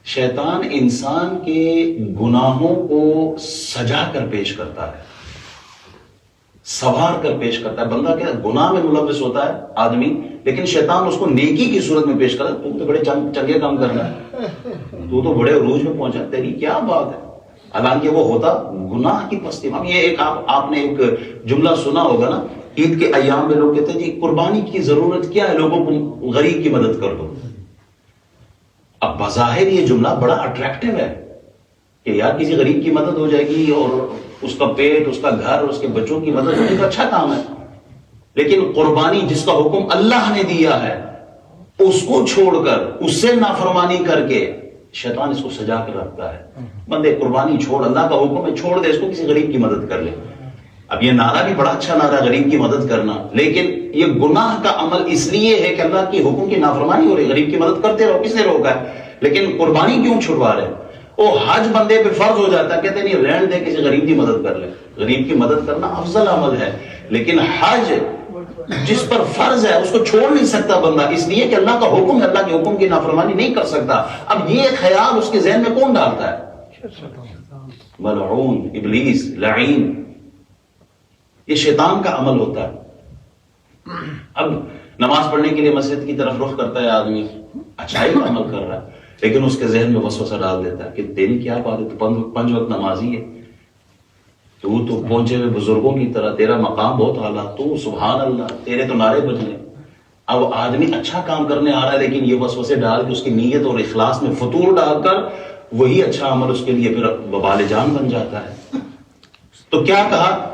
شیطان انسان کے گناہوں کو سجا کر پیش کرتا ہے، سنوار کر پیش کرتا ہے. بندہ کیا گناہ میں ملوث ہوتا ہے آدمی، لیکن شیطان اس کو نیکی کی صورت میں پیش کرتا ہے. تو بڑے چنگے کام کر رہا ہے، تو بڑے عروج میں پہنچا، تیری کیا بات ہے، حالانکہ وہ ہوتا گناہ کی پستی. اب یہ ایک آپ نے ایک جملہ سنا ہوگا نا، عید کے ایام میں لوگ کہتے ہیں جی قربانی کی ضرورت کیا ہے، لوگوں کو غریب کی مدد کر دو. اب بظاہر یہ جملہ بڑا اٹریکٹیو ہے کہ یار کسی غریب کی مدد ہو جائے گی اور اس کا پیٹ، اس کا گھر، اس کے بچوں کی مدد ہونے کا اچھا کام ہے. لیکن قربانی جس کا حکم اللہ نے دیا ہے اس کو چھوڑ کر، اس سے نافرمانی کر کے شیطان اس کو سجا کر رکھتا ہے. بندے قربانی چھوڑ، اللہ کا حکم ہے چھوڑ دے اس کو، کسی غریب کی مدد کر لے. اب یہ نعرہ بھی بڑا اچھا نعرہ، غریب کی مدد کرنا، لیکن یہ گناہ کا عمل اس لیے ہے کہ اللہ کی حکم کی نافرمانی ہو رہی. غریب کی مدد کرتے رہو، کس نے روکا ہے؟ لیکن قربانی کیوں چھڑوا رہے؟ وہ حج بندے پہ فرض ہو جاتا ہے، کہتے نہیں رہن دے، کسی غریب کی مدد کر لے. غریب کی مدد کرنا افضل عمل ہے، لیکن حج جس پر فرض ہے اس کو چھوڑ نہیں سکتا بندہ، اس لیے کہ اللہ کا حکم ہے، اللہ کے حکم کی نافرمانی نہیں کر سکتا. اب یہ خیال اس کے ذہن میں کون ڈالتا ہے؟ ملعون، ابلیس، لعین. یہ شیطان کا عمل ہوتا ہے. اب نماز پڑھنے کے لیے مسجد کی طرف رخ کرتا ہے آدمی، اچھائی کا عمل کر رہا ہے، لیکن اس کے ذہن میں وسوسہ ڈال دیتا ہے کہ تیری کیا بات ہے، تو پنج وقت نمازی ہے، تو پہنچے ہوئے بزرگوں کی طرح، تیرا مقام بہت اعلیٰ، تو سبحان اللہ، تیرے تو نعرے بجنے. اب آدمی اچھا کام کرنے آ رہا ہے، لیکن یہ وسوسے ڈال کے اس کی نیت اور اخلاص میں فطور ڈال کر وہی اچھا عمل اس کے لیے پھر وبال جان بن جاتا ہے. تو کیا کہا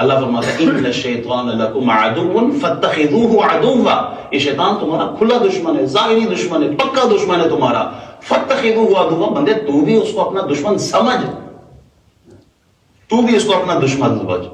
اللہ فرماتا ہے ان الشیطان لکم عدو فاتخذوہ عدوا. یہ شیطان تمہارا کھلا دشمن ہے، ظاہری دشمن ہے، پکا دشمن ہے تمہارا. فاتخذوہ عدوا، بندے تو بھی اس کو اپنا دشمن سمجھ، تو بھی اس کو اپنا دشمن سمجھ.